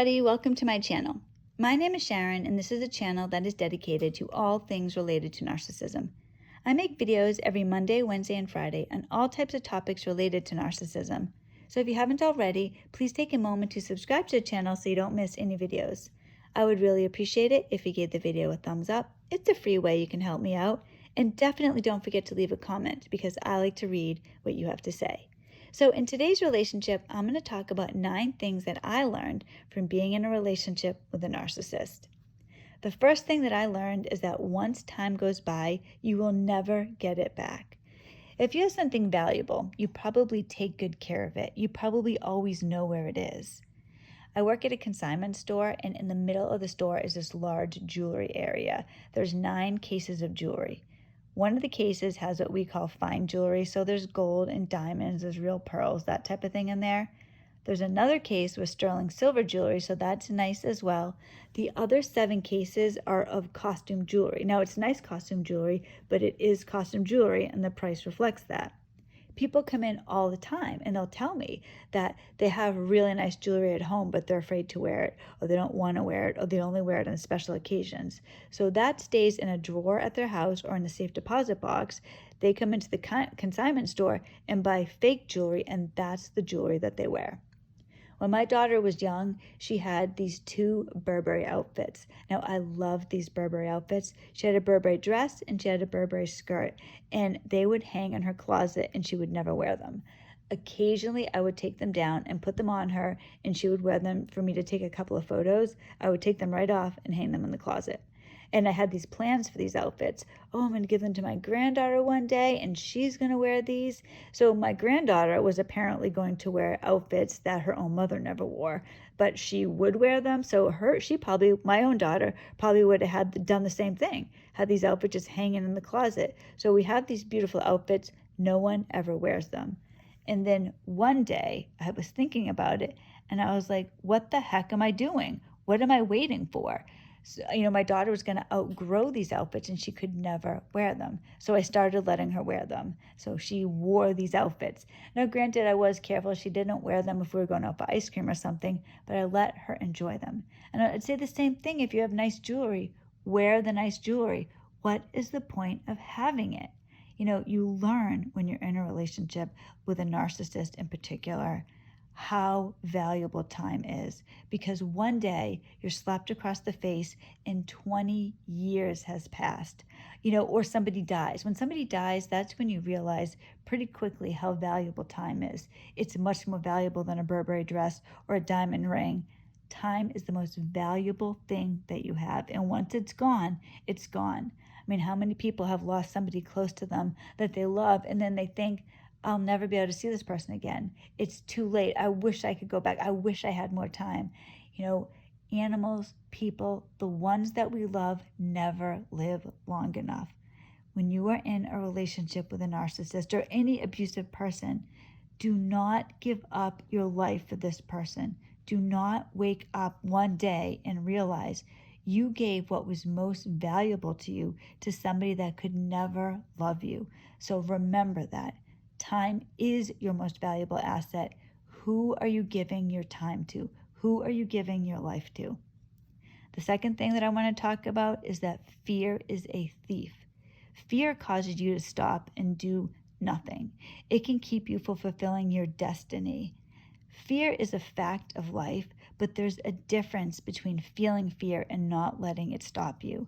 everybody, welcome to my channel. My name is Sharon and this is a channel that is dedicated to all things related to narcissism. I make videos every Monday, Wednesday, and Friday on all types of topics related to narcissism. So if you haven't already, please take a moment to subscribe to the channel so you don't miss any videos. I would really appreciate it if you gave the video a thumbs up. It's a free way you can help me out. And definitely don't forget to leave a comment because I like to read what you have to say. So in today's relationship, I'm going to talk about 9 things that I learned from being in a relationship with a narcissist. The first thing that I learned is that once time goes by, you will never get it back. If you have something valuable, you probably take good care of it. You probably always know where it is. I work at a consignment store, and in the middle of the store is this large jewelry area. There's 9 cases of jewelry. One of the cases has what we call fine jewelry, so there's gold and diamonds, there's real pearls, that type of thing in there. There's another case with sterling silver jewelry, so that's nice as well. The other 7 cases are of costume jewelry. Now, it's nice costume jewelry, but it is costume jewelry, and the price reflects that. People come in all the time and they'll tell me that they have really nice jewelry at home, but they're afraid to wear it, or they don't want to wear it, or they only wear it on special occasions. So that stays in a drawer at their house or in the safe deposit box. They come into the consignment store and buy fake jewelry, and that's the jewelry that they wear. When my daughter was young, she had these 2 Burberry outfits. Now, I love these Burberry outfits. She had a Burberry dress and she had a Burberry skirt, and they would hang in her closet and she would never wear them. Occasionally, I would take them down and put them on her, and she would wear them for me to take a couple of photos. I would take them right off and hang them in the closet. And I had these plans for these outfits. Oh, I'm going to give them to my granddaughter one day, and she's going to wear these. So my granddaughter was apparently going to wear outfits that her own mother never wore, but she would wear them. So my own daughter, probably would have done the same thing, had these outfits just hanging in the closet. So we have these beautiful outfits. No one ever wears them. And then one day I was thinking about it, and I was like, what the heck am I doing? What am I waiting for? So, my daughter was going to outgrow these outfits and she could never wear them. So I started letting her wear them. So she wore these outfits. Now, granted, I was careful. She didn't wear them if we were going out for ice cream or something, but I let her enjoy them. And I'd say the same thing if you have nice jewelry. Wear the nice jewelry. What is the point of having it? You learn when you're in a relationship with a narcissist in particular how valuable time is, because one day you're slapped across the face and 20 years has passed, or somebody dies. When somebody dies, that's when you realize pretty quickly how valuable time is. It's much more valuable than a Burberry dress or a diamond ring. Time is the most valuable thing that you have, and once it's gone, it's gone. I mean, how many people have lost somebody close to them that they love, and then they think, I'll never be able to see this person again. It's too late. I wish I could go back. I wish I had more time. Animals, people, the ones that we love never live long enough. When you are in a relationship with a narcissist or any abusive person, do not give up your life for this person. Do not wake up one day and realize you gave what was most valuable to you to somebody that could never love you. So remember that. Time is your most valuable asset. Who are you giving your time to? Who are you giving your life to? The second thing that I want to talk about is that fear is a thief. Fear causes you to stop and do nothing. It can keep you from fulfilling your destiny. Fear is a fact of life, but there's a difference between feeling fear and not letting it stop you.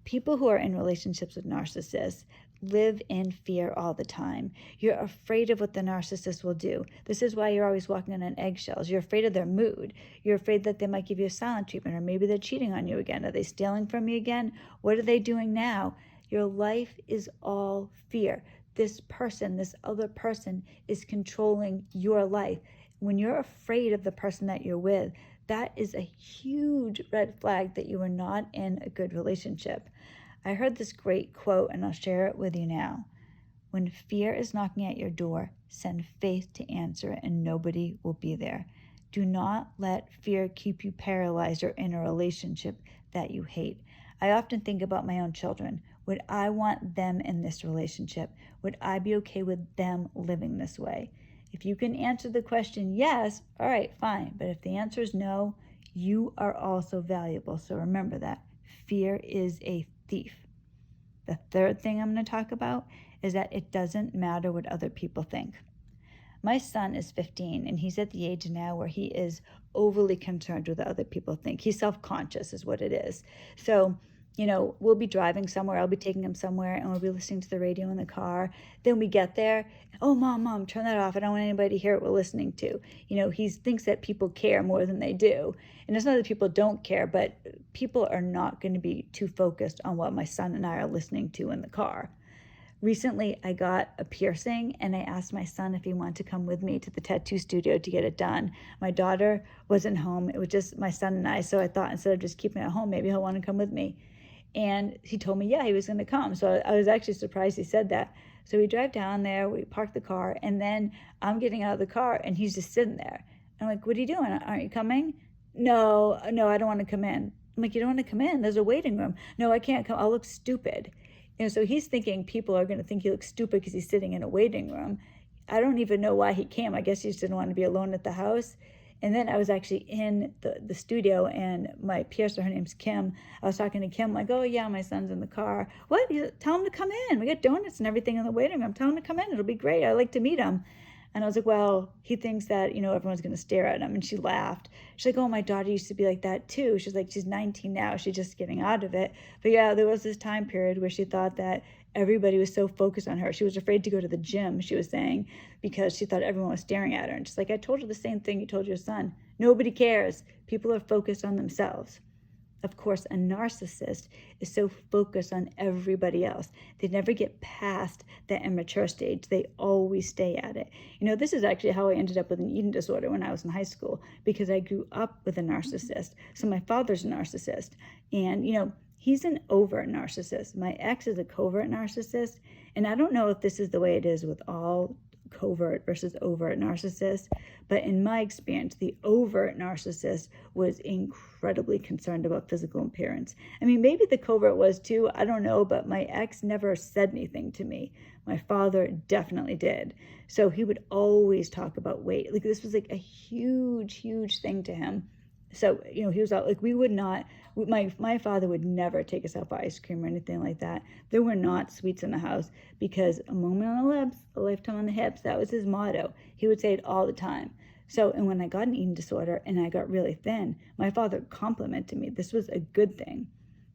People who are in relationships with narcissists live in fear all the time. You're afraid of what the narcissist will do. This is why you're always walking on eggshells. You're afraid of their mood. You're afraid that they might give you a silent treatment, or maybe they're cheating on you again. Are they stealing from you again? What are they doing now? Your life is all fear. This person, this other person, is controlling your life. When you're afraid of the person that you're with, that is a huge red flag that you are not in a good relationship. I heard this great quote, and I'll share it with you now. When fear is knocking at your door, send faith to answer it, and nobody will be there. Do not let fear keep you paralyzed or in a relationship that you hate. I often think about my own children. Would I want them in this relationship? Would I be okay with them living this way? If you can answer the question yes, all right, fine. But if the answer is no, You are also valuable. So remember that. Fear is a thief. The third thing I'm going to talk about is that it doesn't matter what other people think. My son is 15, and he's at the age now where he is overly concerned with what other people think. He's self-conscious is what it is. So, we'll be driving somewhere. I'll be taking him somewhere, and we'll be listening to the radio in the car. Then we get there. Oh, mom, turn that off. I don't want anybody to hear what we're listening to. He thinks that people care more than they do. And it's not that people don't care, but people are not going to be too focused on what my son and I are listening to in the car. Recently, I got a piercing, and I asked my son if he wanted to come with me to the tattoo studio to get it done. My daughter wasn't home. It was just my son and I, so I thought instead of just keeping it at home, maybe he'll want to come with me. And he told me, yeah, he was going to come. So I was actually surprised he said that. So we drive down there, we park the car, and then I'm getting out of the car, and he's just sitting there. I'm like, what are you doing? Aren't you coming? No, I don't want to come in. I'm like, you don't want to come in? There's a waiting room. No, I can't come. I'll look stupid. So he's thinking people are going to think he looks stupid because he's sitting in a waiting room. I don't even know why he came. I guess he just didn't want to be alone at the house. And then I was actually in the studio, and my piercer, her name's Kim. I was talking to Kim, like, oh, yeah, my son's in the car. What? Tell him to come in. We got donuts and everything in the waiting room. Tell him to come in. It'll be great. I'd like to meet him. And I was like, well, he thinks that, everyone's going to stare at him. And she laughed. She's like, oh, my daughter used to be like that too. She's like, she's 19 now. She's just getting out of it. But yeah, there was this time period where she thought that everybody was so focused on her. She was afraid to go to the gym, she was saying, because she thought everyone was staring at her. And she's like, I told her the same thing you told your son. Nobody cares. People are focused on themselves. Of course, a narcissist is so focused on everybody else. They never get past that immature stage. They always stay at it. This is actually how I ended up with an eating disorder when I was in high school, because I grew up with a narcissist. So my father's a narcissist, and, he's an overt narcissist. My ex is a covert narcissist, and I don't know if this is the way it is with all covert versus overt narcissist, but in my experience, the overt narcissist was incredibly concerned about physical appearance. I mean, maybe the covert was too, I don't know, but my ex never said anything to me. My father definitely did. So he would always talk about weight. Like, this was like a huge thing to him. So, he was out, like, we would not, my father would never take us out for ice cream or anything like that. There were not sweets in the house, because a moment on the lips, a lifetime on the hips, that was his motto. He would say it all the time. So, and when I got an eating disorder and I got really thin, my father complimented me. This was a good thing.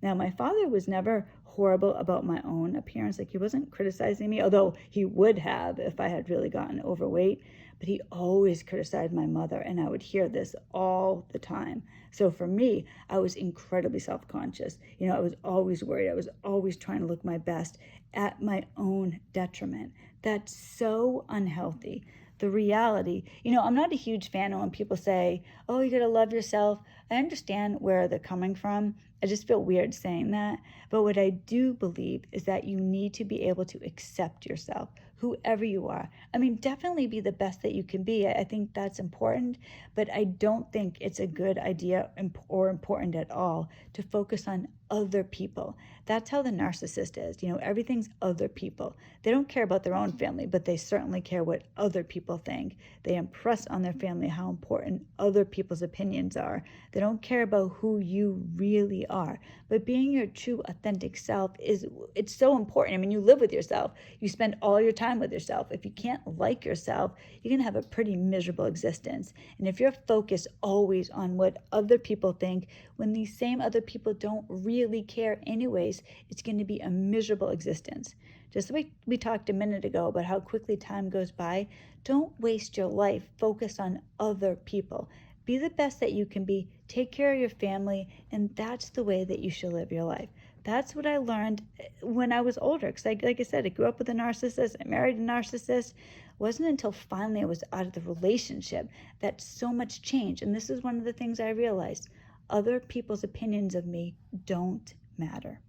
Now, my father was never horrible about my own appearance. Like, he wasn't criticizing me, although he would have if I had really gotten overweight. But he always criticized my mother, and I would hear this all the time. So for me, I was incredibly self-conscious. I was always worried. I was always trying to look my best at my own detriment. That's so unhealthy. The reality, I'm not a huge fan of when people say, oh, you got to love yourself. I understand where they're coming from. I just feel weird saying that. But what I do believe is that you need to be able to accept yourself, whoever you are. I mean, definitely be the best that you can be. I think that's important, but I don't think it's a good idea or important at all to focus on other people. That's how the narcissist is. Everything's other people. They don't care about their own family, but they certainly care what other people think. They impress on their family how important other people's opinions are. They don't care about who you really are. But being your true, authentic self it's so important. I mean, you live with yourself. You spend all your time with yourself. If you can't like yourself, you're going to have a pretty miserable existence. And if you're focused always on what other people think, when these same other people don't really care anyways, it's going to be a miserable existence. Just like we talked a minute ago about how quickly time goes by, don't waste your life focused on other people. Be the best that you can be. Take care of your family, and that's the way that you should live your life. That's what I learned when I was older, because like I said, I grew up with a narcissist. I married a narcissist. It wasn't until finally I was out of the relationship that so much changed. And this is one of the things I realized. Other people's opinions of me don't matter.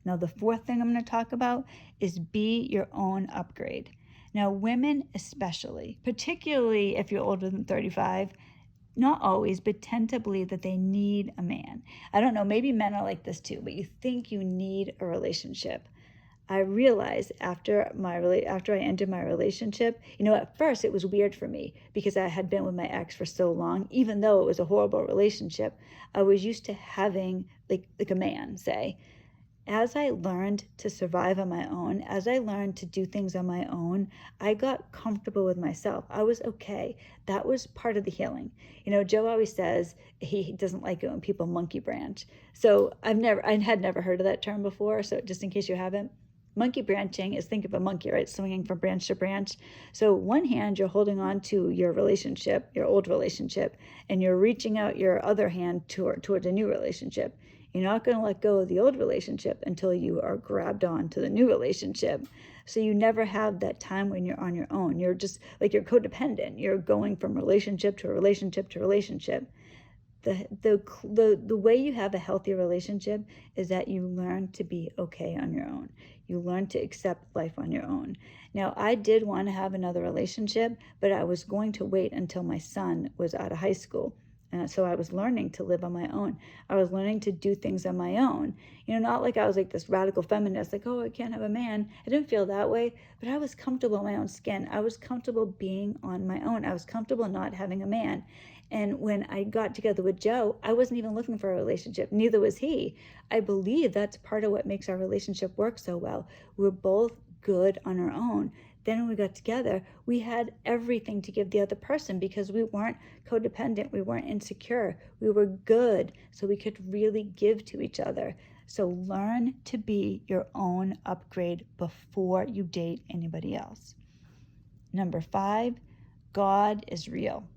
Now, the fourth thing I'm going to talk about is be your own upgrade. Now, women especially, particularly if you're older than 35, not always, but tend to believe that they need a man. I don't know, maybe men are like this too, but you think you need a relationship. I realized after I ended my relationship, at first it was weird for me because I had been with my ex for so long, even though it was a horrible relationship. I was used to having like a man, say. As I learned to survive on my own, as I learned to do things on my own, I got comfortable with myself. I was okay. That was part of the healing. Joe always says he doesn't like it when people monkey branch. So I had never heard of that term before. So just in case you haven't, monkey branching is, think of a monkey, right? Swinging from branch to branch. So one hand, you're holding on to your relationship, your old relationship, and you're reaching out your other hand toward a new relationship. You're not going to let go of the old relationship until you are grabbed on to the new relationship. So you never have that time when you're on your own. You're just like, you're codependent. You're going from relationship to relationship to relationship. The way you have a healthy relationship is that you learn to be okay on your own. You learn to accept life on your own. Now, I did want to have another relationship, but I was going to wait until my son was out of high school. And so I was learning to live on my own. I was learning to do things on my own. Not like I was like this radical feminist, like, oh, I can't have a man. I didn't feel that way, but I was comfortable in my own skin. I was comfortable being on my own. I was comfortable not having a man. And when I got together with Joe, I wasn't even looking for a relationship. Neither was he. I believe that's part of what makes our relationship work so well. We're both good on our own. Then when we got together, we had everything to give the other person because we weren't codependent. We weren't insecure. We were good. So we could really give to each other. So learn to be your own upgrade before you date anybody else. Number 5, God is real.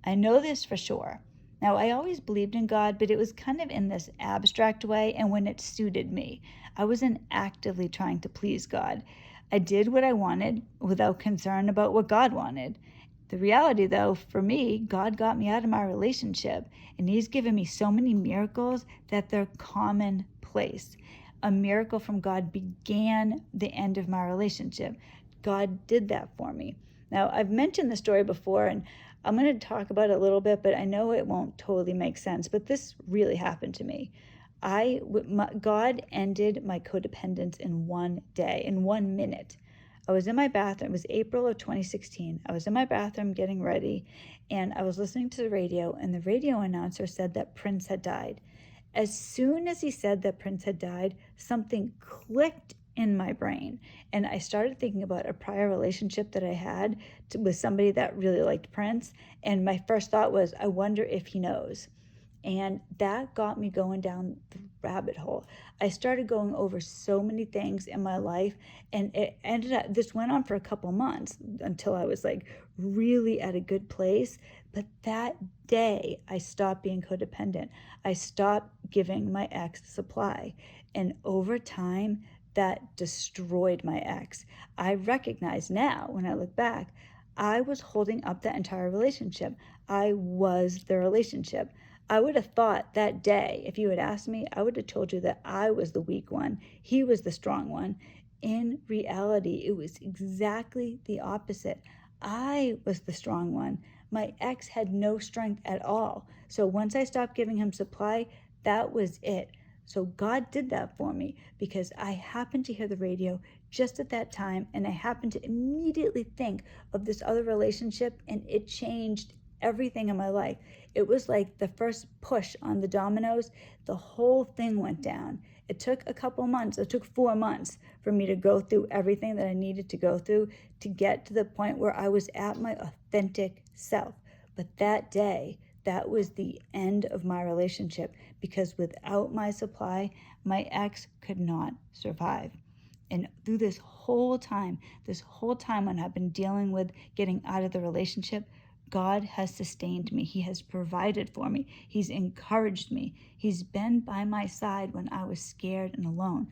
I know this for sure. Now, I always believed in God, but it was kind of in this abstract way and when it suited me. I wasn't actively trying to please God. I did what I wanted without concern about what God wanted. The reality, though, for me, God got me out of my relationship, and He's given me so many miracles that they're commonplace. A miracle from God began the end of my relationship. God did that for me. Now, I've mentioned the story before, and I'm going to talk about it a little bit, but I know it won't totally make sense. But this really happened to me. God ended my codependence in one day, in 1 minute. I was in my bathroom. It was April of 2016. I was in my bathroom getting ready, and I was listening to the radio, and the radio announcer said that Prince had died. As soon as he said that Prince had died, something clicked in my brain, and I started thinking about a prior relationship that I had with somebody that really liked Prince, and my first thought was, I wonder if he knows. And that got me going down the rabbit hole. I started going over so many things in my life, and it ended up, this went on for a couple months until I was like really at a good place. But that day, I stopped being codependent. I stopped giving my ex supply. And over time, that destroyed my ex. I recognize now, when I look back, I was holding up that entire relationship. I was the relationship. I would have thought that day, if you had asked me, I would have told you that I was the weak one. He was the strong one. In reality, it was exactly the opposite. I was the strong one. My ex had no strength at all. So once I stopped giving him supply, that was it. So God did that for me because I happened to hear the radio just at that time, and I happened to immediately think of this other relationship, and it changed everything in my life. It was like the first push on the dominoes. The whole thing went down. It took a couple months. It took 4 months for me to go through everything that I needed to go through to get to the point where I was at my authentic self. But that day, that was the end of my relationship because without my supply, my ex could not survive. And through this whole time when I've been dealing with getting out of the relationship, God has sustained me. He has provided for me. He's encouraged me. He's been by my side when I was scared and alone.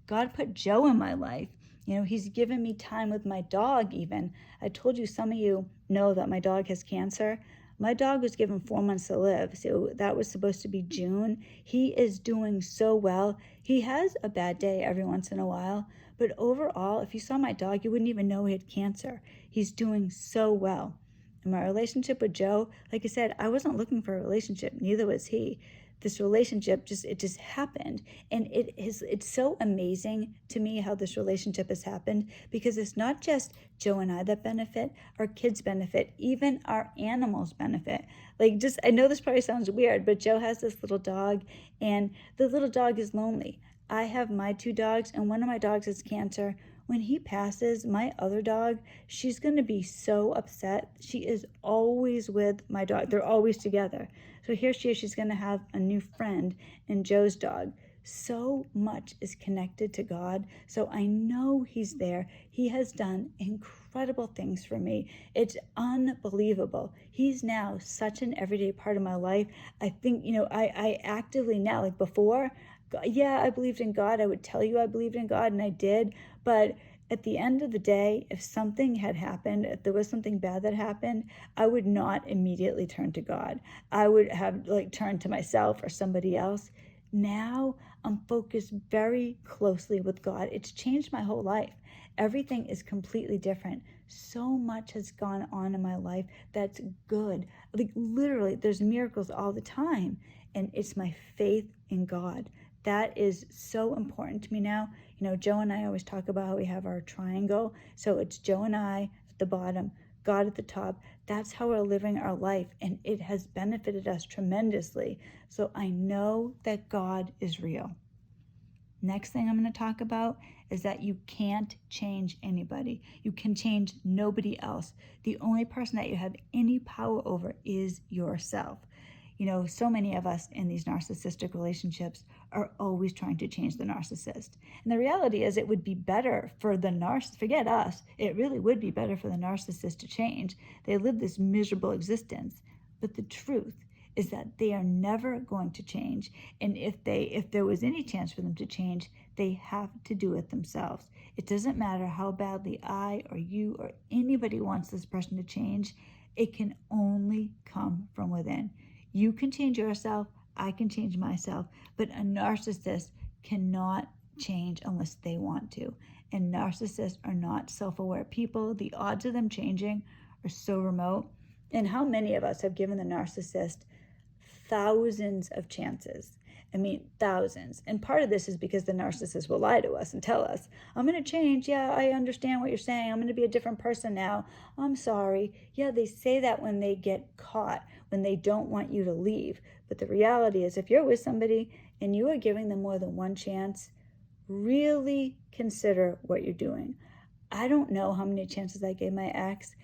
God put Joe in my life. He's given me time with my dog even. I told you, some of you know that my dog has cancer. My dog was given 4 months to live, so that was supposed to be June. He is doing so well. He has a bad day every once in a while, but overall, if you saw my dog, you wouldn't even know he had cancer. He's doing so well. In my relationship with Joe, like I said, I wasn't looking for a relationship, neither was he. this relationship just happened. And it's so amazing to me how this relationship has happened, because it's not just Joe and I that benefit, our kids benefit, even our animals benefit. Like, just, I know this probably sounds weird, but Joe has this little dog, and the little dog is lonely. I have my 2 dogs, and one of my dogs has cancer. When he passes, my other dog, she's going to be so upset. She is always with my dog. They're always together. So here she is. She's going to have a new friend in Joe's dog. So much is connected to God. So I know he's there. He has done incredible things for me. It's unbelievable. He's now such an everyday part of my life. I think, I actively now, like before, yeah, I believed in God. I would tell you I believed in God, and I did. But at the end of the day, if something had happened, if there was something bad that happened, I would not immediately turn to God. I would have turned to myself or somebody else. Now I'm focused very closely with God. It's changed my whole life. Everything is completely different. So much has gone on in my life that's good. Like, literally, there's miracles all the time. And it's my faith in God. That is so important to me now. Joe and I always talk about how we have our triangle. So it's Joe and I at the bottom, God at the top. That's how we're living our life, and it has benefited us tremendously. So I know that God is real. Next thing I'm going to talk about is that you can't change anybody. You can change nobody else. The only person that you have any power over is yourself. So many of us in these narcissistic relationships are always trying to change the narcissist. And the reality is, it would be better for the narcissist, forget us, it really would be better for the narcissist to change. They live this miserable existence. But the truth is that they are never going to change. And if there was any chance for them to change, they have to do it themselves. It doesn't matter how badly I or you or anybody wants this person to change. It can only come from within. You can change yourself, I can change myself, but a narcissist cannot change unless they want to. And narcissists are not self-aware people. The odds of them changing are so remote. And how many of us have given the narcissist thousands of chances? I mean, thousands. And part of this is because the narcissist will lie to us and tell us, I'm going to change. Yeah, I understand what you're saying. I'm going to be a different person now. I'm sorry. Yeah, they say that when they get caught, when they don't want you to leave. But the reality is, if you're with somebody and you are giving them more than one chance, really consider what you're doing. I don't know how many chances I gave my ex.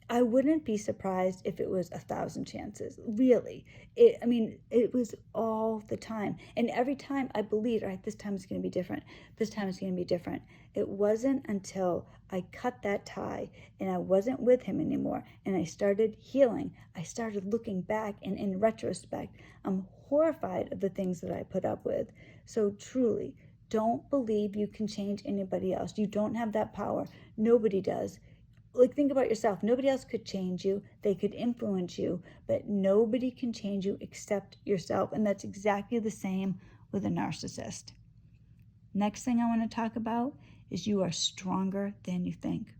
I wouldn't be surprised if it was 1,000 chances, really. It was all the time. And every time I believed, all right, this time it's going to be different. This time it's going to be different. It wasn't until I cut that tie and I wasn't with him anymore and I started healing, I started looking back, and in retrospect, I'm horrified of the things that I put up with. So truly, don't believe you can change anybody else. You don't have that power. Nobody does. Think about yourself. Nobody else could change you. They could influence you, but nobody can change you except yourself. And that's exactly the same with a narcissist. Next thing I want to talk about is you are stronger than you think.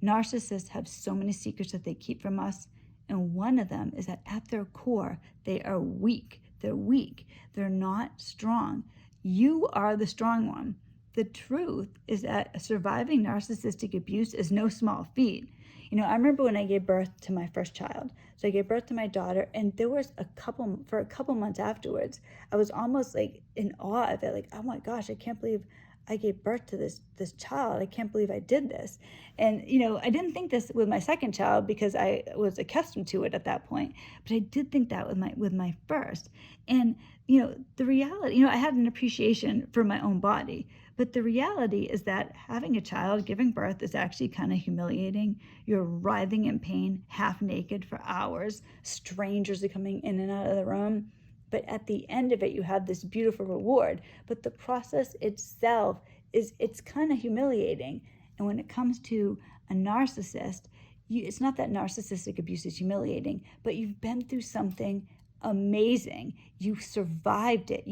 Narcissists have so many secrets that they keep from us. And one of them is that at their core, they are weak. They're weak. They're not strong. You are the strong one. The truth is that surviving narcissistic abuse is no small feat. I remember when I gave birth to my first child. So I gave birth to my daughter, and there was a couple months afterwards, I was almost in awe of it. Oh my gosh, I can't believe I gave birth to this child. I can't believe I did this. And, I didn't think this with my second child because I was accustomed to it at that point. But I did think that with my first. And, the reality, I had an appreciation for my own body. But the reality is that having a child, giving birth, is actually kind of humiliating. You're writhing in pain, half naked for hours. Strangers are coming in and out of the room. But at the end of it, you have this beautiful reward. But the process itself it's kind of humiliating. And when it comes to a narcissist, it's not that narcissistic abuse is humiliating, but you've been through something amazing. You survived it.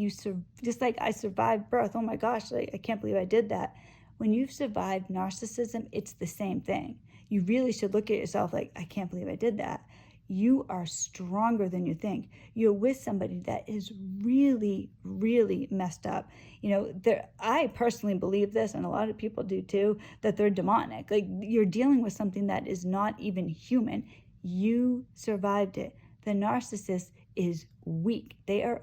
Just like I survived birth. Oh my gosh, I can't believe I did that. When you've survived narcissism, it's the same thing. You really should look at yourself I can't believe I did that. You are stronger than you think. You're with somebody that is really, really messed up. I personally believe this, and a lot of people do too, that they're demonic. Like, you're dealing with something that is not even human. You survived it. The narcissist is weak. They are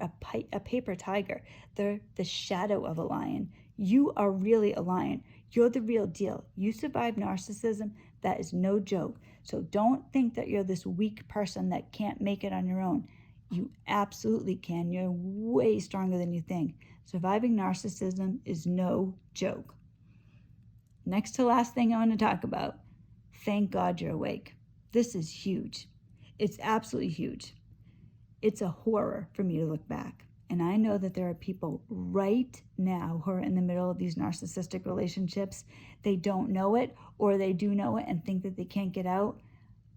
a paper tiger. They're the shadow of a lion. You are really a lion. You're the real deal. You survived narcissism. That is no joke. So don't think that you're this weak person that can't make it on your own. You absolutely can. You're way stronger than you think. Surviving narcissism is no joke. Next to last thing I want to talk about, thank God you're awake. This is huge. It's absolutely huge. It's a horror for me to look back. And I know that there are people right now who are in the middle of these narcissistic relationships. They don't know it, or they do know it and think that they can't get out.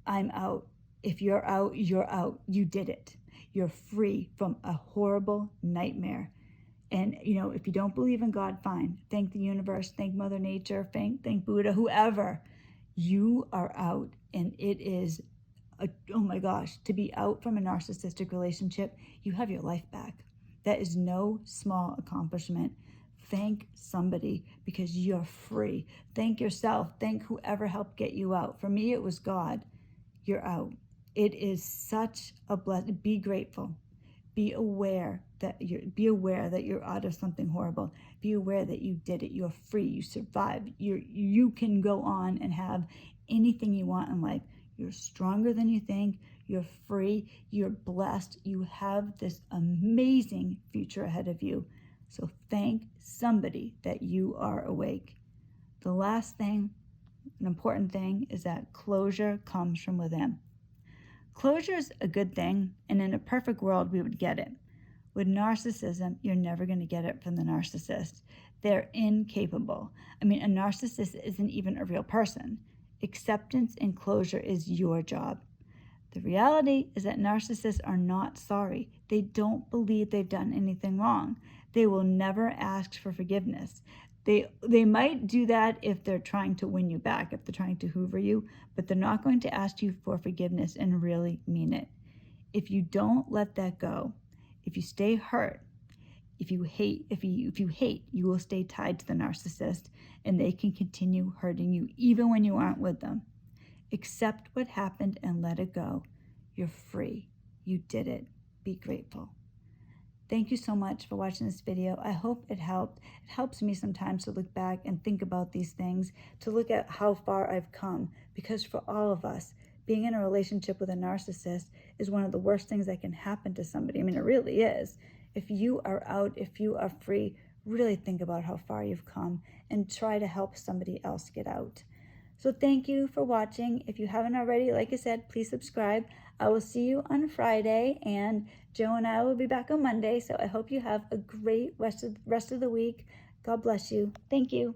I'm out. If you're out, you're out. You did it. You're free from a horrible nightmare. And, if you don't believe in God, fine. Thank the universe, thank Mother Nature, thank Buddha, whoever. You are out, and it is oh my gosh, to be out from a narcissistic relationship, you have your life back. That is no small accomplishment. Thank somebody, because you're free. Thank yourself. Thank whoever helped get you out. For me, it was God. You're out. It is such a blessing. Be grateful. Be aware that you're out of something horrible. Be aware that you did it. You're free. You survived. You can go on and have anything you want in life. You're stronger than you think. You're free. You're blessed. You have this amazing future ahead of you. So thank somebody that you are awake. The last thing, an important thing, is that closure comes from within. Closure is a good thing, and in a perfect world, we would get it. With narcissism, you're never going to get it from the narcissist. They're incapable. A narcissist isn't even a real person. Acceptance and closure is your job. The reality is that narcissists are not sorry. They don't believe they've done anything wrong. They will never ask for forgiveness. They might do that if they're trying to win you back, if they're trying to hoover you, but they're not going to ask you for forgiveness and really mean it. If you don't let that go, if you stay hurt, if you hate, you will stay tied to the narcissist, and they can continue hurting you even when you aren't with them. Accept what happened and let it go. You're free. You did it. Be grateful. Thank you so much for watching this video. I hope it helped. It helps me sometimes to look back and think about these things, to look at how far I've come, because for all of us, being in a relationship with a narcissist is one of the worst things that can happen to somebody. It really is. If you are out, if you are free, really think about how far you've come and try to help somebody else get out. So thank you for watching. If you haven't already, like I said, please subscribe. I will see you on Friday, and Joe and I will be back on Monday. So I hope you have a great rest of the week. God bless you. Thank you.